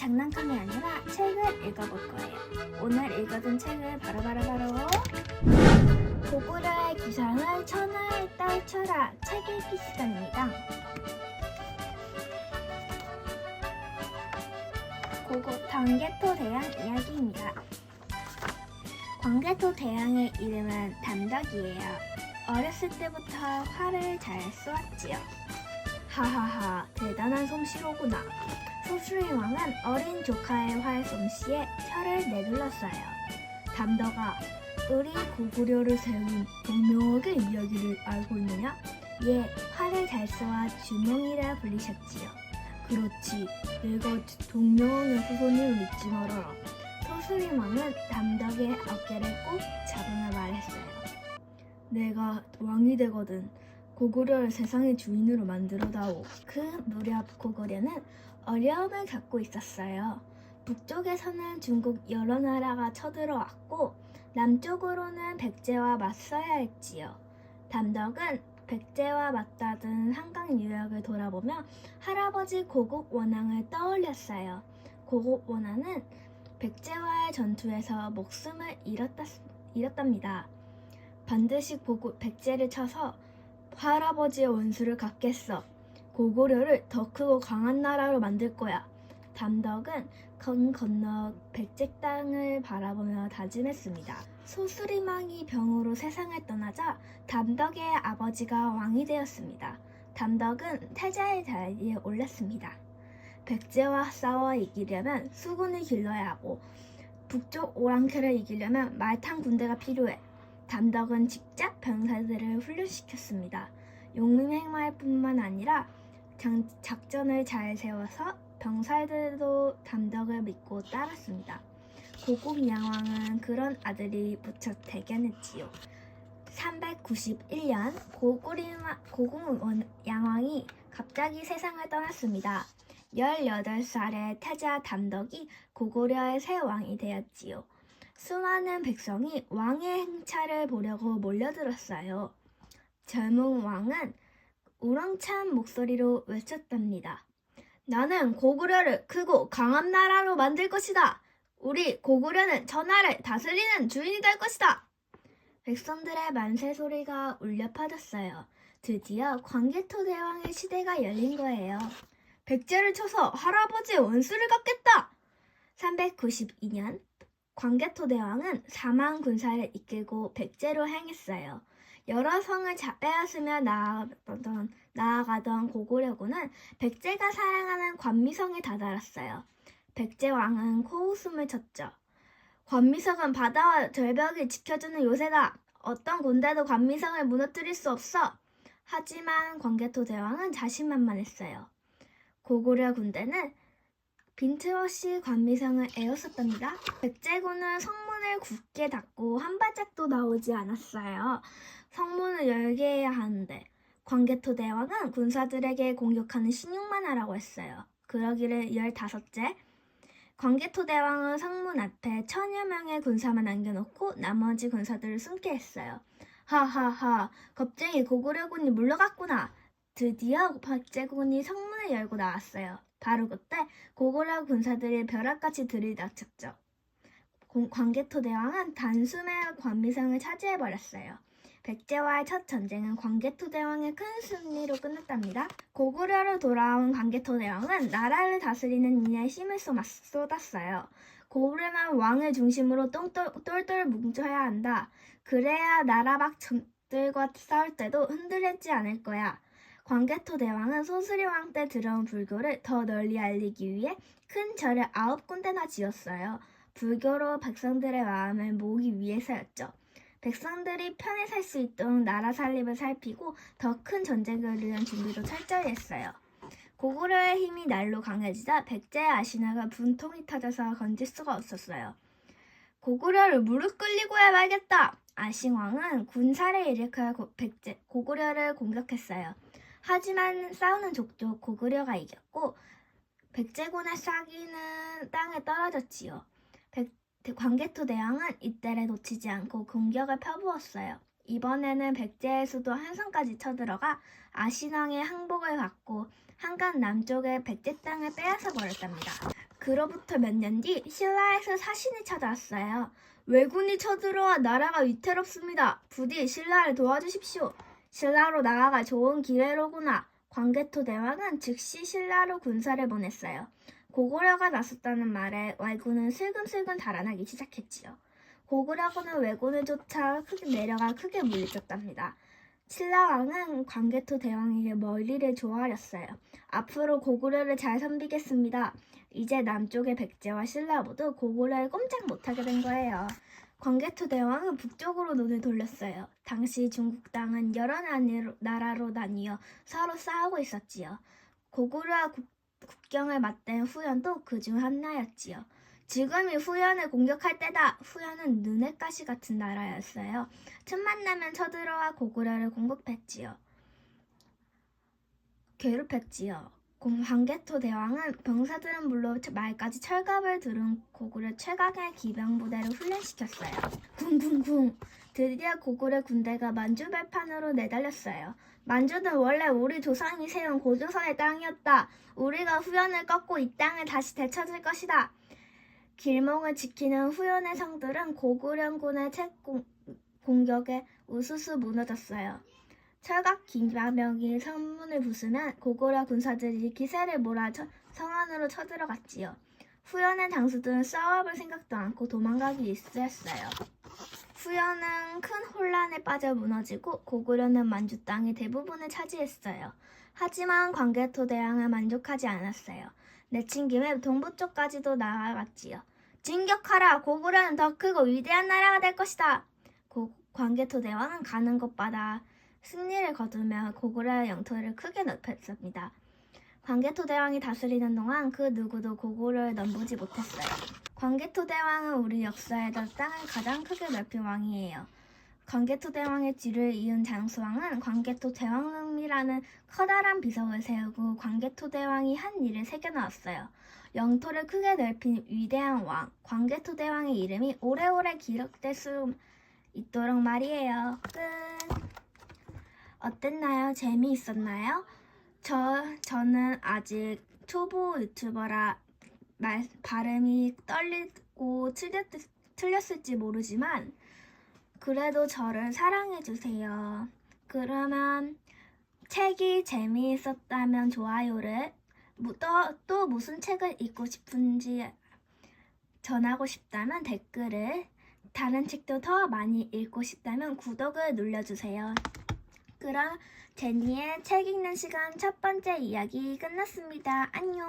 장난감이 아니라 책을 읽어볼 거예요. 오늘 읽어둔 책을 바로 고구려의 기상을 천하에 떨쳐라 책 읽기 시간입니다. 광개토 대왕 이야기입니다. 광개토 대왕의 이름은 담덕이에요. 어렸을 때부터 활을 잘 쏘았지요. 하하하, 대단한 솜씨로구나. 소수리 왕은 어린 조카의 활 솜씨에 혀를 내둘렀어요. 담덕아, 우리 고구려를 세운 동명옥의 이야기를 알고 있느냐? 예, 활을 잘 쏘아 주몽이라 불리셨지요. 그렇지, 내가 동명왕의 후손임을 믿지 말아라. 소수리 왕은 담덕의 어깨를 꼭 잡으며 말했어요. 내가 왕이 되거든 고구려를 세상의 주인으로 만들어다오. 그 무렵 고구려는 어려움을 겪고 있었어요. 북쪽에서는 중국 여러 나라가 쳐들어왔고 남쪽으로는 백제와 맞서야 했지요. 담덕은 백제와 맞닿은 한강 유역을 돌아보며 할아버지 고국 원왕을 떠올렸어요. 고국 원왕은 백제와의 전투에서 목숨을 잃었답니다. 반드시 백제를 쳐서 할아버지의 원수를 갚겠어. 고구려를 더 크고 강한 나라로 만들 거야. 담덕은 강 건너 백제 땅을 바라보며 다짐했습니다. 소수리망이 병으로 세상을 떠나자 담덕의 아버지가 왕이 되었습니다. 담덕은 태자의 자리에 올랐습니다. 백제와 싸워 이기려면 수군을 길러야 하고 북쪽 오랑캐를 이기려면 말탄 군대가 필요해. 담덕은 직접 병사들을 훈련시켰습니다. 용맹할 뿐만 아니라 작전을 잘 세워서 병사들도 담덕을 믿고 따랐습니다. 고국 양왕은 그런 아들이 무척 대견했지요. 391년 고국 양왕이 갑자기 세상을 떠났습니다. 18살의 태자 담덕이 고구려의 새 왕이 되었지요. 수많은 백성이 왕의 행차를 보려고 몰려들었어요. 젊은 왕은 우렁찬 목소리로 외쳤답니다. 나는 고구려를 크고 강한 나라로 만들 것이다. 우리 고구려는 천하를 다스리는 주인이 될 것이다. 백성들의 만세 소리가 울려 퍼졌어요. 드디어 광개토 대왕의 시대가 열린 거예요. 백제를 쳐서 할아버지의 원수를 갚겠다. 392년 광개토 대왕은 4만 군사를 이끌고 백제로 향했어요. 여러 성을 빼앗으며 나아가던 고구려군은 백제가 사랑하는 관미성에 다다랐어요. 백제 왕은 코웃음을 쳤죠. 관미성은 바다와 절벽을 지켜주는 요새다. 어떤 군대도 관미성을 무너뜨릴 수 없어. 하지만 광개토 대왕은 자신만만했어요. 고구려 군대는 빈틈없이 관미성을 에워쌌답니다. 백제군은 성문을 굳게 닫고 한 발짝도 나오지 않았어요. 성문을 열게 해야 하는데 광개토 대왕은 군사들에게 공격하는 신용만 하라고 했어요. 그러기를 15째 광개토 대왕은 성문 앞에 1000여 명의 군사만 남겨놓고 나머지 군사들을 숨게 했어요. 하하하, 겁쟁이 고구려군이 물러갔구나. 드디어 백제군이 성문을 열고 나왔어요. 바로 그때 고구려 군사들이 벼락같이 들이닥쳤죠. 광개토 대왕은 단숨에 관미성을 차지해버렸어요. 백제와의 첫 전쟁은 광개토 대왕의 큰 승리로 끝났답니다. 고구려로 돌아온 광개토 대왕은 나라를 다스리는 일에 힘을 쏟았어요. 고구려는 왕을 중심으로 똘똘 뭉쳐야 한다. 그래야 나라 밖 적들과 싸울 때도 흔들리지 않을 거야. 광개토 대왕은 소수리 왕 때 들어온 불교를 더 널리 알리기 위해 큰 절을 9군데나 지었어요. 불교로 백성들의 마음을 모으기 위해서였죠. 백성들이 편히 살 수 있도록 나라 살림을 살피고 더 큰 전쟁을 위한 준비도 철저히 했어요. 고구려의 힘이 날로 강해지자 백제의 아신화가 분통이 터져서 건질 수가 없었어요. 고구려를 무릎 꿇리고야 말겠다. 아신왕은 군사를 일으켜 고구려를 공격했어요. 하지만 싸우는 족족 고구려가 이겼고 백제군의 싹이는 땅에 떨어졌지요. 광개토 대왕은 이때를 놓치지 않고 공격을 펴부었어요. 이번에는 백제의 수도 한성까지 쳐들어가 아신왕의 항복을 받고 한강 남쪽의 백제 땅을 빼앗아 버렸답니다. 그로부터 몇 년 뒤 신라에서 사신이 찾아왔어요. 왜군이 쳐들어와 나라가 위태롭습니다. 부디 신라를 도와주십시오. 신라로 나아갈 좋은 기회로구나. 광개토 대왕은 즉시 신라로 군사를 보냈어요. 고구려가 나섰다는 말에 왜군은 슬금슬금 달아나기 시작했지요. 고구려군은 왜군을 쫓아 내려가 크게 물리쳤답니다. 신라왕은 광개토 대왕에게 머리를 조아렸어요. 앞으로 고구려를 잘 섬기겠습니다. 이제 남쪽의 백제와 신라 모두 고구려를 꼼짝 못하게 된 거예요. 광개토 대왕은 북쪽으로 눈을 돌렸어요. 당시 중국 땅은 여러 나라로 나뉘어 서로 싸우고 있었지요. 고구려와 국경을 맞댄 후연도 그중 하나였지요. 지금이 후연을 공격할 때다. 후연은 눈의 가시 같은 나라였어요. 틈만 나면 쳐들어와 고구려를 괴롭혔지요. 광개토 대왕은 병사들은 물론 말까지 철갑을 두른 고구려 최강의 기병부대를 훈련시켰어요. 쿵쿵쿵! 드디어 고구려 군대가 만주 발판으로 내달렸어요. 만주는 원래 우리 조상이 세운 고조선의 땅이었다. 우리가 후연을 꺾고 이 땅을 다시 되찾을 것이다. 길몽을 지키는 후연의 성들은 고구려군의 공격에 우수수 무너졌어요. 철갑 기병이 성문을 부수면 고구려 군사들이 기세를 몰아 성 안으로 쳐들어갔지요. 후연의 장수들은 싸워볼 생각도 않고 도망가기 일쑤였어요. 후연은 큰 혼란에 빠져 무너지고 고구려는 만주 땅의 대부분을 차지했어요. 하지만 광개토 대왕은 만족하지 않았어요. 내친 김에 동부쪽까지도 나아갔지요. 진격하라! 고구려는 더 크고 위대한 나라가 될 것이다. 광개토 대왕은 가는 곳마다 승리를 거두며 고구려의 영토를 크게 넓혔습니다. 광개토 대왕이 다스리는 동안 그 누구도 고구려를 넘보지 못했어요. 광개토 대왕은 우리 역사에서 땅을 가장 크게 넓힌 왕이에요. 광개토 대왕의 뒤를 이은 장수왕은 광개토 대왕릉이라는 커다란 비석을 세우고 광개토 대왕이 한 일을 새겨넣었어요. 영토를 크게 넓힌 위대한 왕, 광개토 대왕의 이름이 오래오래 기록될 수 있도록 말이에요. 끝. 어땠나요? 재미있었나요? 저는 아직 초보 유튜버라 발음이 떨리고 틀렸을지 모르지만 그래도 저를 사랑해주세요. 그러면 책이 재미있었다면 좋아요를, 또 무슨 책을 읽고 싶은지 전하고 싶다면 댓글을, 다른 책도 더 많이 읽고 싶다면 구독을 눌러주세요. 그럼 제니의 책 읽는 시간 첫 번째 이야기 끝났습니다. 안녕.